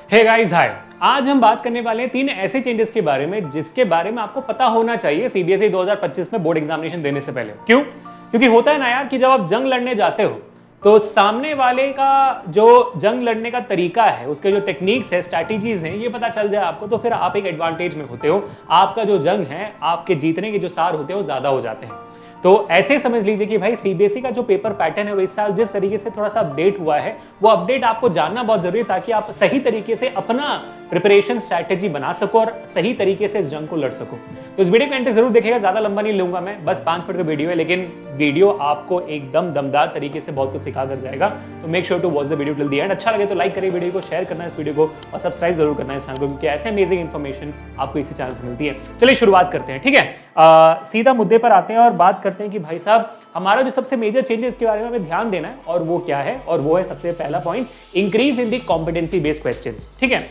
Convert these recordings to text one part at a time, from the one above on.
Hey guys hi, आज हम बात करने वाले हैं 3 ऐसे चेंजेस के बारे में जिसके बारे में आपको पता होना चाहिए सीबीएसई 2025 में बोर्ड एग्जामिनेशन देने से पहले। क्यों? क्योंकि होता है ना यार कि जब आप जंग लड़ने जाते हो तो सामने वाले का जो जंग लड़ने का तरीका है, उसके जो टेक्निक्स है, स्ट्रैटेजीज हैं, ये पता चल जाए आपको तो फिर आप एक एडवांटेज में होते हो। आपका जो जंग है, आपके जीतने के जो सार होते हैं वो ज्यादा हो जाते हैं। तो ऐसे समझ लीजिए कि भाई सीबीएसई का जो पेपर पैटर्न है वो इस साल जिस तरीके से थोड़ा सा अपडेट हुआ है, वो अपडेट आपको जानना बहुत जरूरी है ताकि आप सही तरीके से अपना प्रिपरेशन स्ट्रैटेजी बना सको और सही तरीके से इस जंग को लड़ सको। तो इस वीडियो को एंड तक जरूर देखिएगा, ज्यादा लंबा नहीं लूंगा मैं, बस 5 मिनट का वीडियो है, लेकिन वीडियो आपको एकदम दमदार तरीके से बहुत कुछ सिखा कर जाएगा। तो make sure to watch the video till the end. अच्छा लगे तो लाइक करिए वीडियो को, शेयर करना है इस वीडियो को और सब्सक्राइब जरूर करना है इस चैनल को, क्योंकि ऐसे अमेजिंग इन्फॉर्मेशन आपको इसी चैनल से मिलती है। चलिए शुरुआत करते हैं, ठीक है। सीधा मुद्दे पर आते हैं और बात करते हैं कि भाई साहब हमारा जो सबसे मेजर चेंजेस के बारे में हमें ध्यान देना है और वो क्या है, और वो है सबसे पहला point, increase in the competency based questions. ठीक है,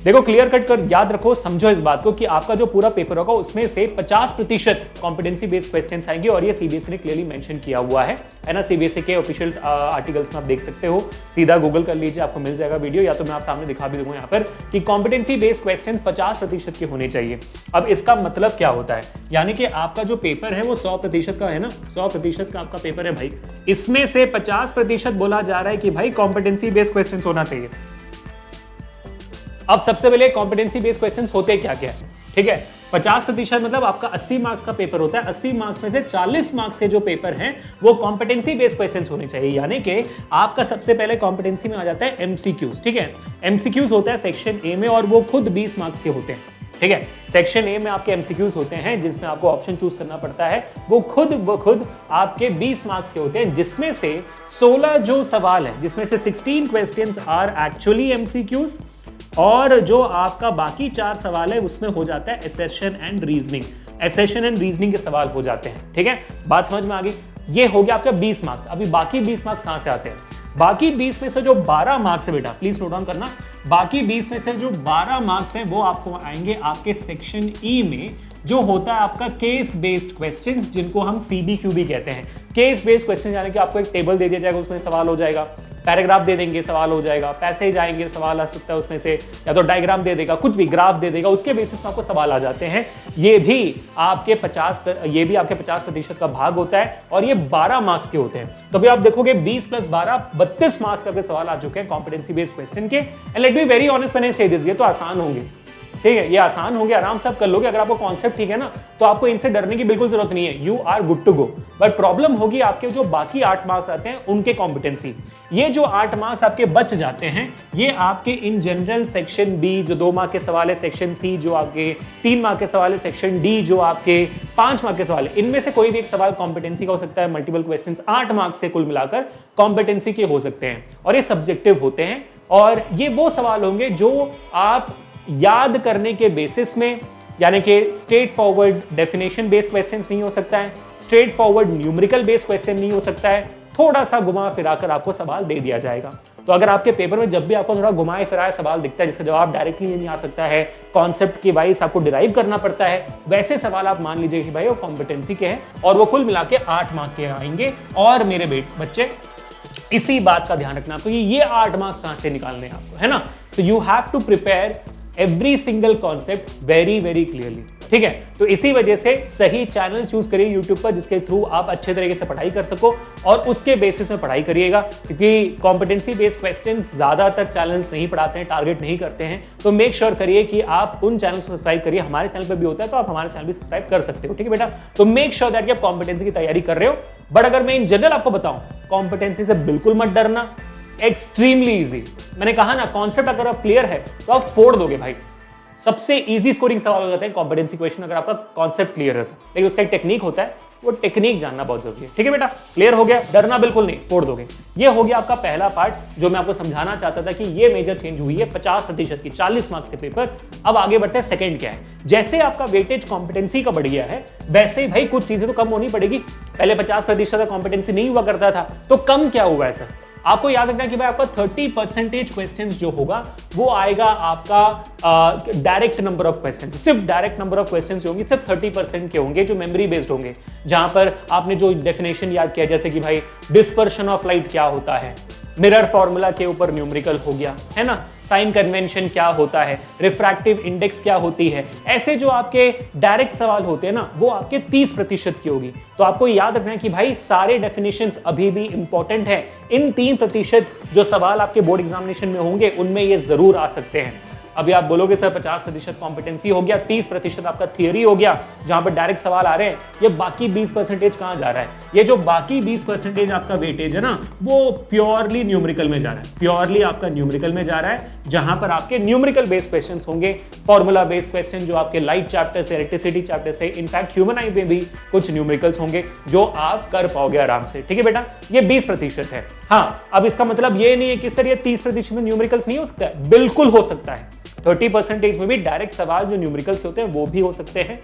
देखो क्लियर कट कर याद रखो, समझो इस बात को कि आपका जो पूरा पेपर होगा उसमें से 50% कॉम्पिटेंसी बेस्ड क्वेश्चंस आएंगे और ये सीबीएसई ने क्लियरली मेंशन किया हुआ है ना। सीबीएसई के ऑफिशियल आर्टिकल्स में आप देख सकते हो, सीधा गूगल कर लीजिए, आपको मिल जाएगा वीडियो, या तो मैं आप सामने दिखा भी दूंगा यहाँ पर कि कॉम्पिटेंसी बेस्ड क्वेश्चंस 50% के होने चाहिए। अब इसका मतलब क्या होता है, यानी कि आपका जो पेपर है वो 100% का है ना, 100% का आपका पेपर है भाई, इसमें से 50% बोला जा रहा है कि भाई कॉम्पिटेंसी बेस्ड क्वेश्चंस होना चाहिए। अब सबसे पहले कॉम्पिटेंसी बेस्ड क्वेश्चंस होते क्या क्या है, ठीक है। 50% मतलब आपका 80 मार्क्स का पेपर होता है, 80 मार्क्स में से 40 मार्क्स के जो पेपर हैं वो कॉम्पिटेंसी बेस्ड क्वेश्चंस होने चाहिए। यानी कि आपका सबसे पहले कॉम्पिटेंसी में आ जाता है एमसीक्यूज, ठीक है। एमसीक्यूज होता है सेक्शन ए में और वो खुद 20 मार्क्स के होते हैं, ठीक है। सेक्शन ए में आपके एमसीक्यूज होते हैं जिसमें आपको ऑप्शन चूज करना पड़ता है, वो खुद आपके 20 मार्क्स के होते हैं, जिसमें से 16 जो सवाल है, जिसमें से 16 क्वेश्चंस आर एक्चुअली एमसीक्यूज और जो आपका बाकी 4 सवाल है उसमें हो जाता है assertion and reasoning. Assertion and reasoning के सवाल हो जाते हैं, ठीक है। बात समझ में आ गई। ये हो गया आपका 20 मार्क्स। अभी बाकी 20 मार्क्स कहां से आते हैं? बाकी 20 में से जो 12 मार्क्स है बेटा, प्लीज नोट डाउन करना, बाकी 20 में से जो 12 मार्क्स है वो आपको आएंगे आपके सेक्शन ई में, जो होता है आपका केस बेस्ड क्वेश्चंस, जिनको हम सीबीक्यूबी कहते हैं। केस बेस्ड क्वेश्चन यानी कि आपको एक टेबल दे दिया जाएगा, उसमें सवाल हो जाएगा, पैराग्राफ दे देंगे, सवाल हो जाएगा, पैसेज आएंगे, सवाल आ सकता है उसमें से, या तो डायग्राम दे देगा, कुछ भी ग्राफ दे देगा, उसके बेसिस में आपको सवाल आ जाते हैं। ये भी आपके 50% का भाग होता है और ये 12 मार्क्स के होते हैं। तो अभी आप देखोगे 20 + 12 32 मार्क्स के सवाल आ चुके हैं कॉम्पिटेंसी बेस्ड क्वेश्चन के। And let be very honest when I से दिस, ये तो आसान होंगे, ठीक है, ये आसान होंगे, आराम से आप कर लोगे। अगर आपको कॉन्सेप्ट ठीक है ना, तो आपको इनसे डरने की बिल्कुल जरूरत नहीं है, you are good to go. But problem होगी आपके जो बाकी 8 मार्क्स आते हैं उनके कॉम्पिटेंसी। ये जो 8 मार्क्स आपके बच जाते हैं, ये आपके इन जनरल सेक्शन बी जो 2 मार्क के सवाल है, सेक्शन सी जो आपके 3 मार्क के सवाल है, सेक्शन डी जो आपके 5 मार्क के सवाल है, इनमें से कोई भी एक सवाल कॉम्पिटेंसी का हो सकता है। मल्टीपल क्वेश्चन 8 मार्क्स से कुल मिलाकर कॉम्पिटेंसी के हो सकते हैं और ये सब्जेक्टिव होते हैं। और ये वो सवाल होंगे जो आप याद करने के बेसिस में, यानी कि straight forward definition based questions नहीं हो सकता है, straight forward numerical based question नहीं हो सकता है, थोड़ा सा घुमा फिराकर आपको सवाल दे दिया जाएगा। तो अगर आपके पेपर में जब भी आपको थोड़ा घुमाए फिराए सवाल दिखता है जिसका जवाब डायरेक्टली नहीं आ सकता है, कॉन्सेप्ट की वाइज आपको डिराइव करना पड़ता है, वैसे सवाल आप मान लीजिए कि भाई वो कॉम्पिटेंसी के हैं और वो कुल मिला के 8 मार्क के आएंगे। और मेरे बच्चे इसी बात का ध्यान रखना, तो ये 8 मार्क्स कहां से निकालने हैं आपको, है ना। So you have to prepare every single concept very very clearly, ठीक है। तो इसी वजह से सही चैनल चूज करिए यूट्यूब पर, जिसके थ्रू आप अच्छे तरीके से पढ़ाई कर सको और उसके बेसिस में पढ़ाई करिएगा, क्योंकि कॉम्पिटेंसी बेस्ड क्वेश्चंस ज्यादातर चैनल्स नहीं पढ़ाते हैं, टारगेट नहीं करते हैं। तो मेक श्योर करिए कि आप उन चैनल को सब्सक्राइब करिए। हमारे चैनल पर भी होता है तो आप हमारे चैनल भी सब्सक्राइब कर सकते हो, ठीक है बेटा। तो मेक श्योर दैट कि आप कॉम्पिटेंसी की तैयारी कर रहे हो। बट अगर मैं इन जनरल आपको बताऊं, कॉम्पिटेंसी से बिल्कुल मत डरना, एक्सट्रीमली इजी। मैंने कहा ना, कॉन्सेप्ट अगर आप क्लियर है तो आप फोड़ दोगे भाई। सबसे इजी स्कोरिंग सवाल हो जाते हैं कॉम्पिटेंसी क्वेश्चन अगर आपका कॉन्सेप्ट क्लियर है तो। लेकिन उसका एक टेक्निक होता है, वो टेक्निक जानना बहुत जरूरी है, ठीक है बेटा। क्लियर हो गया, डरना बिल्कुल नहीं, फोड़ दोगे। ये हो गया आपका पहला पार्ट जो मैं आपको समझाना चाहता था कि ये मेजर चेंज हुई है 50% की, 40 मार्क्स के पेपर। अब आगे बढ़ते हैं, सेकंड क्या है। जैसे आपका वेटेज कॉम्पिटेंसी का बढ़ गया है, वैसे भाई कुछ चीजें तो कम होनी पड़ेगी। पहले 50% कॉम्पिटेंसी नहीं हुआ करता था, तो कम क्या हुआ है सर? आपको याद रखना कि भाई आपका 30% क्वेश्चंस जो होगा वो आएगा आपका डायरेक्ट नंबर ऑफ क्वेश्चंस। सिर्फ डायरेक्ट नंबर ऑफ क्वेश्चंस होंगे, सिर्फ 30% के होंगे जो मेमोरी बेस्ड होंगे, जहां पर आपने जो डेफिनेशन याद किया, जैसे कि भाई डिस्पर्शन ऑफ लाइट क्या होता है, मिरर फॉर्मूला के ऊपर न्यूमेरिकल हो गया, है ना, साइन कन्वेंशन क्या होता है, रिफ्रैक्टिव इंडेक्स क्या होती है, ऐसे जो आपके डायरेक्ट सवाल होते हैं ना वो आपके 30% की होगी। तो आपको याद रखना है कि भाई सारे डेफिनेशंस अभी भी इंपॉर्टेंट है, इन 3% जो सवाल आपके बोर्ड एग्जामिनेशन में होंगे उनमें ये जरूर आ सकते हैं। अभी आप बोलोगे सर 50% कॉम्पिटेंसी हो गया, 30% आपका थियरी हो गया जहां पर डायरेक्ट सवाल आ रहे हैं, ये बाकी 20% कहां जा रहा है? ये जो बाकी 20% आपका वेटेज है ना वो प्योरली न्यूमेरिकल में जा रहा है, प्योरली आपका न्यूमेरिकल में जा रहा है, जहां पर आपके न्यूमेरिकल बेस्ड क्वेश्चंस होंगे, फॉर्मूला बेस्ड क्वेश्चन जो आपके लाइट चैप्टर से, इलेक्ट्रिसिटी चैप्टर से, इनफैक्ट ह्यूमन आई में भी कुछ न्यूमेरिकल्स होंगे जो आप कर पाओगे आराम से। ठीक है बेटा, ये 20% है। हाँ, अब इसका मतलब ये नहीं है कि सर ये 30% में न्यूमेरिकल्स नहीं हो सकता है, बिल्कुल हो सकता है। 30% में भी डायरेक्ट सवाल जो न्यूमेरिकल्स होते हैं वो भी हो सकते हैं।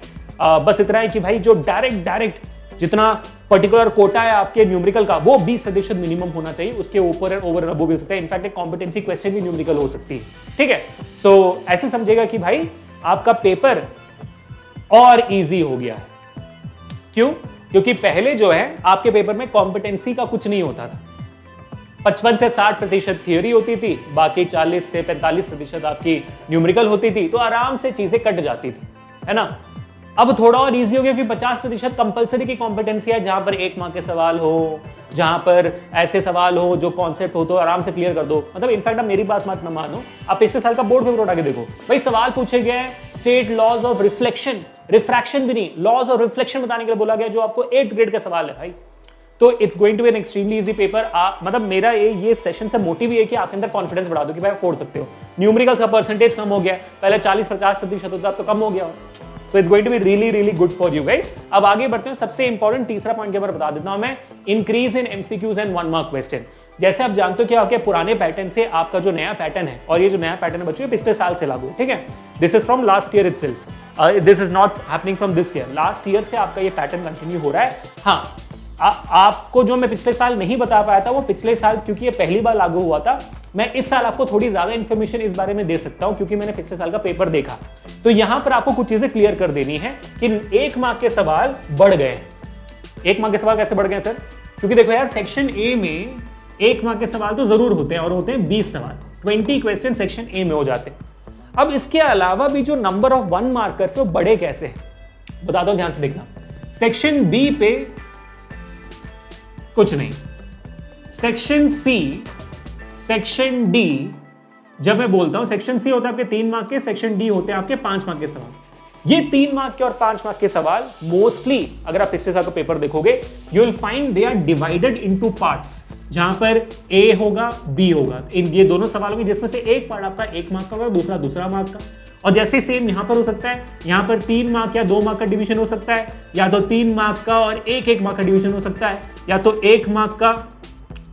बस इतना है कि भाई जो डायरेक्ट जितना पर्टिकुलर कोटा है आपके न्यूमेरिकल का वो 20% मिनिमम होना चाहिए, उसके ऊपर एंड ओवर अबव भी हो सकता है। इनफैक्ट एक कॉम्पिटेंसी क्वेश्चन भी न्यूमेरिकल हो सकती है। ठीक है, सो ऐसे समझेगा कि भाई आपका पेपर और इजी हो गया है। क्यों? क्योंकि पहले जो है आपके पेपर में कॉम्पिटेंसी का कुछ नहीं होता था, 55 से 60% थियोरी होती थी, बाकी 40 से 45% आपकी न्यूमेरिकल होती थी, तो आराम से चीजें कट जाती थी, है ना। अब थोड़ा और इजी हो गया कि 50% कंपलसरी की कॉम्पिटेंसी है, जहां पर 1 मार्क के सवाल हो, जहां पर ऐसे सवाल हो जो कॉन्सेप्ट हो तो आराम से क्लियर कर दो। मतलब इनफैक्ट आप मेरी बात मत मानो, आप पिछले साल का बोर्ड पेपर उठा के देखो, भाई सवाल पूछे गए state laws of reflection, refraction भी नहीं, लॉज ऑफ रिफ्लेक्शन बताने के लिए बोला गया, जो आपको 8th ग्रेड का सवाल है भाई। तो it's going to be an extremely easy paper. मतलब मेरा ये सेशन से मोटिव ये है कि आपके अंदर कॉन्फिडेंस बढ़ा दो कि भाई आप फोड़ सकते हो। न्यूमेरिकल्स का परसेंटेज कम हो गया, पहले 40-50% होता अब तो कम हो गया। So it's going to be really really good for you guys. अब आगे बढ़ते हैं, सबसे इंपॉर्टेंट तीसरा पॉइंट के बारे में बता देता हूं मैं, increase in MCQs and 1 mark question. जैसे आप जानते हो कि आपके पुराने पैटर्न से आपका जो नया पैटर्न है, और ये जो नया पैटर्न है बच्चों पिछले साल से लागू, ठीक है, this is from last year itself, this is not happening from this year, last year से आपका ये पैटर्न कंटिन्यू हो रहा है। हाँ, आपको जो मैं पिछले साल नहीं बता पाया था वो पिछले साल, क्योंकि ये पहली बार लागू हुआ था, मैं इस साल आपको थोड़ी ज्यादा इंफॉर्मेशन इस बारे में दे सकता हूं क्योंकि मैंने पिछले साल का पेपर देखा। तो यहां पर आपको कुछ चीजें क्लियर कर देनी है कि 1 मार्क के सवाल बढ़ गए। 1 मार्क के सवाल कैसे बढ़ गए सर? क्योंकि देखो यार, सेक्शन ए में 1 मार्क के सवाल तो जरूर होते हैं, और होते हैं 20 सवाल, 20 क्वेश्चन सेक्शन ए में हो जाते हैं। अब इसके अलावा भी जो नंबर ऑफ 1 मार्कर्स वो बढ़े कैसे, बता दो, ध्यान से देखना। सेक्शन बी पे कुछ नहीं, सेक्शन सी, सेक्शन डी, जब मैं बोलता हूं सेक्शन सी होता है आपके 3 मार्क के, सेक्शन डी होते हैं आपके 5 मार्क के सवाल। ये 3 मार्क के और 5 मार्क के सवाल मोस्टली, अगर आप पिछले साल का पेपर देखोगे, you will find they are divided into parts, जहां पर ए होगा, बी होगा। ये दोनों सवाल होंगे जिसमें से एक पार्ट आपका 1 मार्क का होगा, दूसरा मार्क का। और जैसे सेम यहां पर हो सकता है, यहां पर 3 मार्क या 2 मार्क का डिवीजन हो सकता है, या तो 3 मार्क का और 1 मार्क का डिवीजन हो सकता है, या तो 1 मार्क का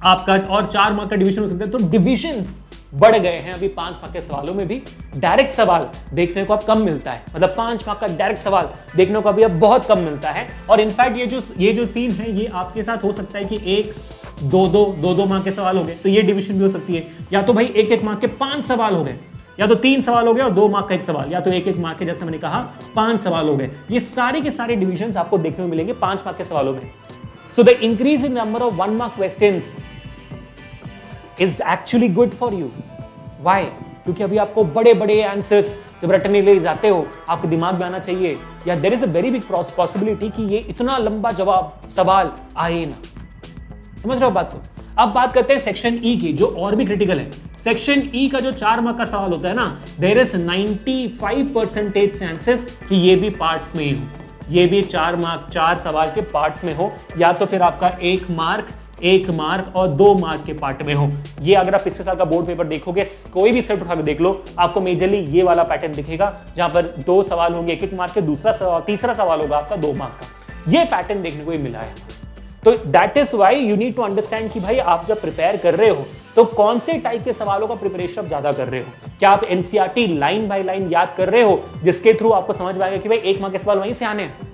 आपका और 4 मार्क का डिवीजन हो सकता है। तो डिविजन्स बढ़ गए हैं अभी 5 मार्क के सवालों में भी। डायरेक्ट सवाल देखने को अब कम मिलता है, मतलब 5 मार्क का डायरेक्ट सवाल देखने को अभी अब बहुत कम मिलता है। और इनफैक्ट ये जो सीन है ये आपके साथ हो सकता है कि 1-2 मार्क के सवाल हो गए, तो ये डिवीजन भी हो सकती है, या तो भाई 1 मार्क के 5 सवाल हो गए, या तो 3 सवाल हो गए और 2 मार्क का 1 सवाल, या तो 1 मार्क के, जैसे मैंने कहा, 5 सवाल हो गए। ये सारे के सारे डिविजन्स आपको देखने को मिलेंगे 5 मार्क के सवालों में। So the increase in number of 1 mark questions is actually good for you. Why? क्योंकि अभी आपको बड़े बड़े आंसर्स जब रटने ले जाते हो, आपके दिमाग में आना चाहिए, या there is a very big possibility कि ये इतना लंबा सवाल आए ना। समझ रहे हो बात को? अब बात करते हैं सेक्शन ई की, जो और भी क्रिटिकल है। सेक्शन ई का जो 4 मार्क का सवाल होता है ना, देयर इज 95% चांसेस कि ये भी पार्ट्स में ही हो, ये भी 4 मार्क 4 सवाल के पार्ट्स में हो, या तो फिर आपका 1 मार्क और 2 मार्क के पार्ट में हो। ये अगर आप पिछले साल का बोर्ड पेपर देखोगे, कोई भी सेट उठा के देख लो, आपको मेजरली ये वाला पैटर्न दिखेगा, जहां पर 2 सवाल होंगे 1 मार्क के, तीसरा सवाल होगा आपका 2 मार्क का। ये पैटर्न देखने को ही मिला है। तो that is why you need to understand कि भाई आप जब प्रिपेयर कर रहे हो तो कौन से टाइप के सवालों का प्रिपरेशन आप ज्यादा कर रहे हो। क्या आप एनसीईआरटी लाइन बाय लाइन याद कर रहे हो, जिसके थ्रू आपको समझ में आएगा कि भाई 1 मार्क के सवाल वहीं से आने हैं।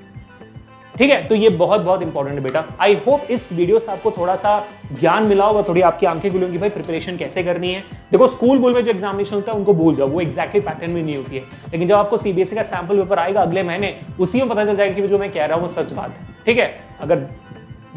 ठीक है, तो ये बहुत बहुत इंपॉर्टेंट है बेटा। आई होप इस वीडियो से आपको थोड़ा सा ज्ञान मिला होगा, थोड़ी आपकी आंखें खुली होंगी भाई प्रिपरेशन कैसे करनी है। देखो, स्कूल में जो एग्जामिनेशन होता है उनको भूल जाओ, वो एक्जैक्टली पैटर्न में नहीं होती है, लेकिन जब आपको सीबीएसई का सैंपल पेपर आएगा अगले महीने, उसी में पता चल जाएगा कि जो मैं कह रहा हूँ वो सच बात है। ठीक है, अगर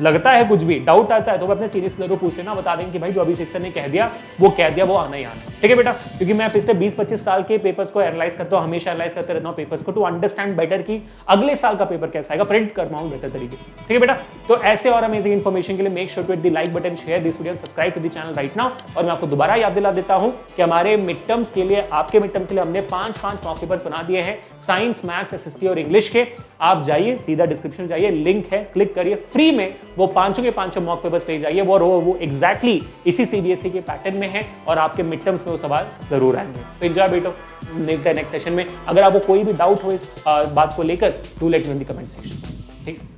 लगता है कुछ भी डाउट आता है तो अपने सीनियर सर को पूछ लेना, बता देंगे कि भाई जो अभिषेक सर ने कह दिया वो आना ही आना। ठीक है बेटा, क्योंकि मैं पिछले 20-25 साल के पेपर्स को एनालाइज करता हूँ, हमेशा एनालाइज करते रहता हूँ पेपर्स को, टू अंडरस्टैंड बेटर कि अगले साल का पेपर कैसा आएगा, प्रिंट कर पाऊँ बेहतर तरीके से। ठीक है बेटा, तो ऐसे और अमेजिंग इन्फॉर्मेशन के लिए make sure to hit the like button, share this video, subscribe to the channel right now. और मैं आपको दोबारा याद दिला देता हूं कि हमारे मिड टर्म्स के लिए, आपके मिड टर्म्स के लिए हमने 5 मॉक पेपर्स बना दिए हैं, साइंस, मैथ्स, एसएसटी और इंग्लिश के। आप जाइए, सीधा डिस्क्रिप्शन जाइए, लिंक है, क्लिक करिए, फ्री में वो 5 के 5 मॉक पेपर्स ले जाइए। वो एग्जैक्टली इसी सीबीएसई के पैटर्न में है और आपके मिड टर्म्स में वो सवाल जरूर आएंगे। तो एंजॉय बेटो, मिलते हैं नेक्स्ट सेशन में। अगर आपको कोई भी डाउट हो इस बात को लेकर, do let me in the comment section. Please.